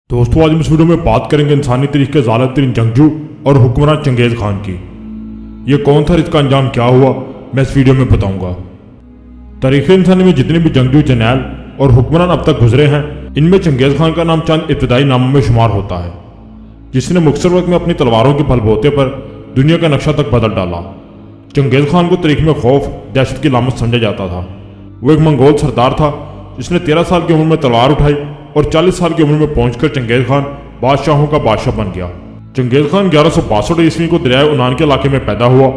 दोस्तों, आज हम इस वीडियो में बात करेंगे इंसानी तारीख के ज़ालिम तरीन जंगजू और हुक्मरान चंगेज़ खान की। ये कौन था, इसका अंजाम क्या हुआ, मैं इस वीडियो में बताऊंगा। तारीख़ इंसानी में जितने भी जंगजू, जर्नैल और हुक्मरान अब तक गुजरे हैं, इनमें चंगेज़ खान का नाम चंद इब्तदाई नामों में शुमार होता है, जिसने मुख्तसर वक्त में अपनी तलवारों के बलबूते पर दुनिया का नक्शा तक बदल डाला। चंगेज़ खान को तारीख में खौफ, दहशत की लामत समझा जाता था। वो एक मंगोल सरदार था जिसने 13 साल की उम्र में तलवार उठाई और 40 साल की उम्र में पहुंचकर चंगेज़ खान बादशाहों का बादशाह बन गया। चंगेज़ खान 1162 ईस्वी को दरियाए उनान के इलाके में पैदा हुआ।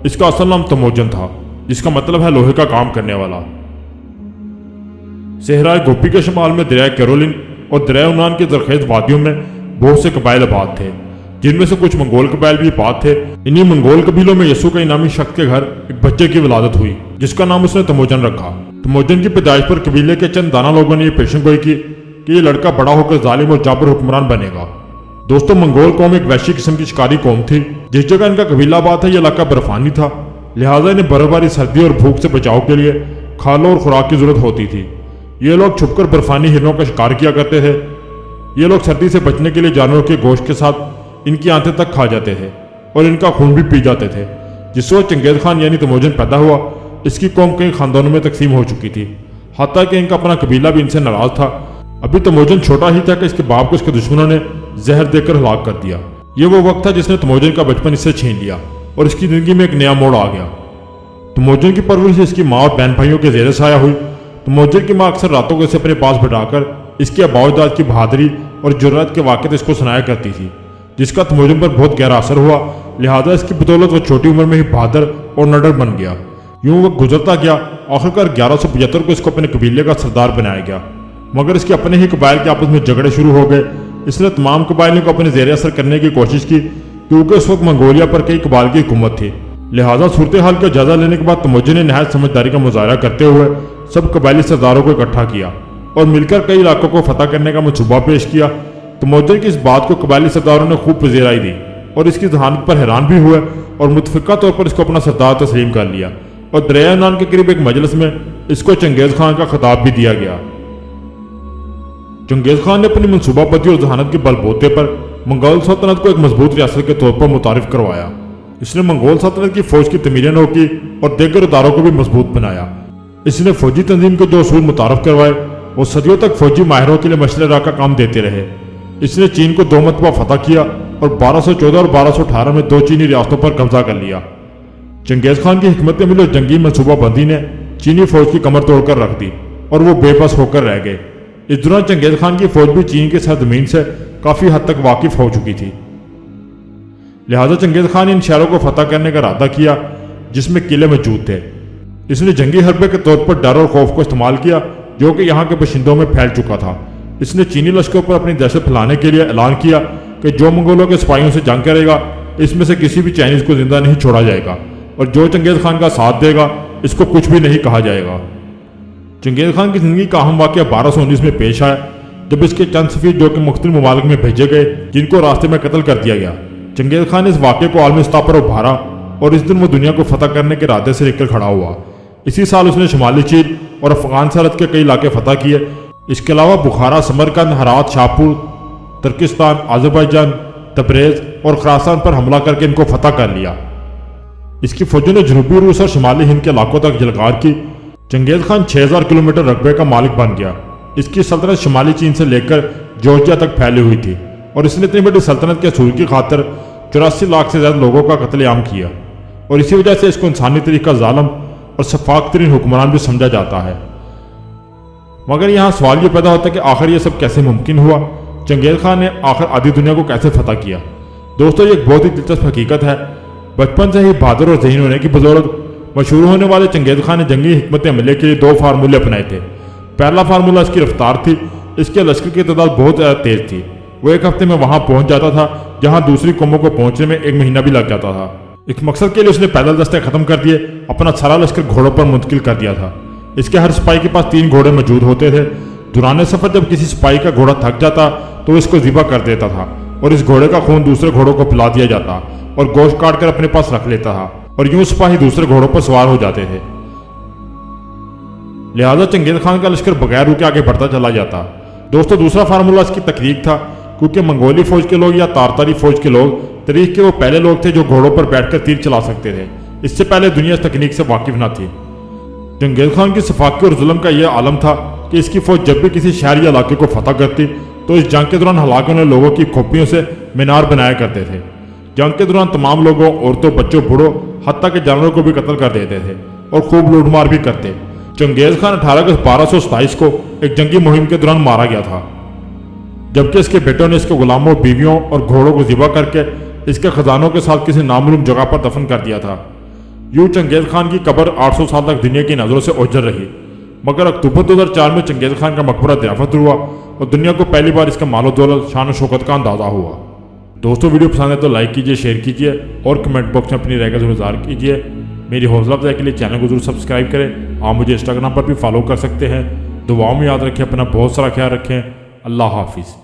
इसका असल नाम तमोजन था, जिसका मतलब है लोहे का काम करने वाला। सहराए गोपी के शुमाल में दरियाए कैरोलिन और दरियाए उनान के जरखेज वादियों में बहुत से कबाइल आबाद थे, जिनमें से कुछ मंगोल कबाइल भी आबाद थे। इन्हीं मंगोल कबीलों में यसू का इनामी शख्स के घर एक बच्चे की विलादत हुई, जिसका नाम उसने तमोजन रखा। तमोजन की पैदाइश पर कबीले के चंद दाना लोगों ने यह पेशनगोई की कि ये लड़का बड़ा होकर जालिम और जाबर हुक्मरान बनेगा। दोस्तों, मंगोल कौम एक वैश्य किस्म की शिकारी कौम थी। जिस जगह इनका कबीला आबाद है, ये इलाका बर्फानी था, लिहाजा इन्हें बर्फबारी, सर्दी और भूख से बचाव के लिए खालों और खुराक की जरूरत होती थी। ये लोग छुपकर बर्फानी हिरणों का शिकार किया करते थे। ये लोग सर्दी से बचने के लिए जानवरों के गोश्त के साथ इनकी आंतें तक खा जाते थे और इनका खून भी पी जाते थे। जिस वक्त चंगेज़ खान यानी तमोजन पैदा हुआ, इसकी कौम कई खानदानों में तकसीम हो चुकी थी, हत्ता कि इनका अपना कबीला भी इनसे नाराज था। अभी तमोजन छोटा ही था कि इसके बाप को इसके दुश्मनों ने जहर देकर हलाक कर दिया। ये वो वक्त था जिसने तमोजन का बचपन इससे छीन लिया और इसकी जिंदगी में एक नया मोड़ आ गया। तमोजन की परवरिश इसकी माँ और बहन भाइयों के जेर साया हुई। तमोजन की माँ अक्सर रातों को इसे अपने पास बिठाकर इसके अबाउजाद की बहादुरी और जुर्रत के वाक़े इसको सुनाया करती थी, जिसका तमोजन पर बहुत गहरा असर हुआ। लिहाजा इसकी बदौलत वो छोटी उम्र में ही बहादुर और निडर बन गया। यूं वक्त गुजरता गया, आखिरकार 1175 को इसको अपने कबीले का सरदार बनाया गया। मगर इसके अपने ही कबाइल के आपस में झगड़े शुरू हो गए। इसने तमाम कबाइलों को अपने जेर असर करने की कोशिश की, क्योंकि उस वक्त मंगोलिया पर कई कबाइल की हुकूमत थी। लिहाजा सूरत हाल का जायजा लेने के बाद तमोजन ने नहायत समझदारी का मुजाहरा करते हुए सब कबाइली सरदारों को इकट्ठा किया और मिलकर कई इलाकों को फतह करने का मंसूबा पेश किया। तमोजन की इस बात को कबाइली सरदारों ने खूब पजीराई दी और इसकी जहानत पर हैरान भी हुए और मुतफिका तौर पर इसको अपना सरदार तस्लीम कर लिया। और दरिया उनान के करीब एक मजलिस में इसको चंगेज़ खान का खिताब भी दिया गया। चंगेज़ खान ने अपनी मनसूबाबंदी और जहानत के बलबूते पर मंगोल सल्तनत को एक मजबूत रियासत के तौर पर मुतारिफ करवाया। इसने मंगोल सल्तनत की फौज की तमीरें नौ की और दीगर इदारों को भी मजबूत बनाया। इसने फौजी तंजीम के जो असूल मुतारफ करवाए, वो सदियों तक फौजी माहिरों के लिए मशले राह का काम देते रहे। इसने चीन को 2 मरतबा फतह किया और 1214 और 1218 में 2 चीनी रियासतों पर कब्जा कर लिया। चंगेज़ खान की हिकमत अमली और जंगी मनसूबाबंदी ने चीनी फौज की कमर तोड़कर रख दी और वो बेबस होकर रह गए। इस दौरान चंगेज़ खान की फौज भी चीन के सरजमीन से काफ़ी हद तक वाकिफ हो चुकी थी। लिहाजा चंगेज़ खान इन शहरों को फतह करने का इरादा किया जिसमें किले मौजूद थे। इसने जंगी हरबे के तौर पर डर और खौफ को इस्तेमाल किया, जो कि यहाँ के बशिंदों में फैल चुका था। इसने चीनी लश्करों पर अपनी दहशत फैलाने के लिए ऐलान किया कि जो मंगोलों के सिपाहियों से जंग करेगा, इसमें से किसी भी चाइनीज को जिंदा नहीं छोड़ा जाएगा और जो चंगेज़ खान का साथ देगा, इसको कुछ भी नहीं कहा जाएगा। चंगेज़ खान की जिंदगी का अहम वाक़या 1219 में पेश आया, जब इसके चंद सफ़ीर जो कि मुख्तलिफ ममालिक में भेजे गए, जिनको रास्ते में कत्ल कर दिया गया। चंगेज़ खान ने इस वाक़े को आलमी सतह पर उभारा और इस दिन वो दुनिया को फतह करने के इरादे से निकल खड़ा हुआ। इसी साल उसने शुमाली चीन और अफगान सरहद के कई इलाके फतह किए। इसके अलावा बुखारा, समरकंद, हरात, शाहपुर, तुर्किस्तान, आज़रबाईजान, तबरेज़ और खुरासान पर हमला करके इनको फतह कर लिया। इसकी फौजों ने जनूबी रूस और शुमाली हिंद के इलाकों तक जलकार की। चंगेज़ खान 6000 किलोमीटर रकबे का मालिक बन गया। इसकी सल्तनत शुमाली चीन से लेकर जॉर्जिया तक फैली हुई थी और इसने इतनी बड़ी सल्तनत के असूल की खातर 84 लाख से ज़्यादा लोगों का कत्लेआम किया और इसी वजह से इसको इंसानी तरीक़ा जालिम और शफाक तरीन हुक्मरान भी समझा जाता है। मगर यहाँ सवाल ये पैदा होता है कि आखिर ये सब कैसे मुमकिन हुआ? चंगेज़ खान ने आखिर आधी दुनिया को कैसे फतह किया? दोस्तों, ये एक बहुत ही दिलचस्प हकीकत है। बचपन से ही बहादुर और ज़हीन होने की बदौलत मशहूर होने वाले चंगेज़ खान ने जंगी हिकमत अमली के लिए 2 फार्मूले अपनाए थे। पहला फार्मूला इसकी रफ्तार थी। इसके लश्कर की तादाद बहुत ज़्यादा तेज थी। वो एक हफ्ते में वहां पहुंच जाता था जहां दूसरी कौमों को पहुंचने में 1 महीना भी लग जाता था। इस मकसद के लिए उसने पैदल दस्ते खत्म कर दिए, अपना सारा लश्कर घोड़ों पर मुंतकिल कर दिया था। इसके हर सिपाही के पास 3 घोड़े मौजूद होते थे। दौरान सफर जब किसी सिपाही का घोड़ा थक जाता तो इसको ज़िबा कर देता था और इस घोड़े का खून दूसरे घोड़ों को पिला दिया जाता और गोश्त काट कर अपने पास रख लेता था और यूं सिपाही दूसरे घोड़ों पर सवार हो जाते थे। लिहाजा चंगेज खान का लश्कर बगैर रुके आगे बढ़ता चला जाता। दोस्तों, दूसरा फार्मूला इसकी तकनीक था, क्योंकि मंगोली फौज के लोग या तारतारी फौज के लोग तारीख के वो पहले लोग थे जो घोड़ों पर बैठकर तीर चला सकते थे। इससे पहले दुनिया इस तकनीक से वाकिफ न थी। चंगेज खान की सफाकी और जुल्म का यह आलम था कि इसकी फौज जब भी किसी शहरी इलाके को फतह करती तो इस जंग के दौरान हलाक होने लोगों की खोपड़ियों से मीनार बनाया करते थे। जंग के दौरान तमाम लोगों, औरतों, बच्चों, बूढ़ों, हत्ता के जानवरों को भी कत्ल कर देते थे और खूब लूटमार भी करते। चंगेज खान 18 अगस्त 1227 को एक जंगी मुहिम के दौरान मारा गया था, जबकि इसके बेटों ने इसके गुलामों, बीवियों और घोड़ों को ज़िबा करके इसके खजानों के साथ किसी नामालूम जगह पर दफन कर दिया था। यूं चंगेज खान की कब्र 800 साल तक दुनिया की नज़रों से ओझल रही, मगर अक्टूबर 2004 में चंगेज खान का मकबरा दरियाफ्त हुआ और दुनिया को पहली बार इसका मालो दौलत, शान और शौकत का अंदाजा हुआ। दोस्तों, वीडियो पसंद है तो लाइक कीजिए, शेयर कीजिए और कमेंट बॉक्स में अपनी राय का जरूर इज़हार कीजिए। मेरी हौसला अफजाई के लिए चैनल को जरूर सब्सक्राइब करें। आप मुझे इंस्टाग्राम पर भी फॉलो कर सकते हैं। दुआओं में याद रखें, अपना बहुत सारा ख्याल रखें। अल्लाह हाफिज़।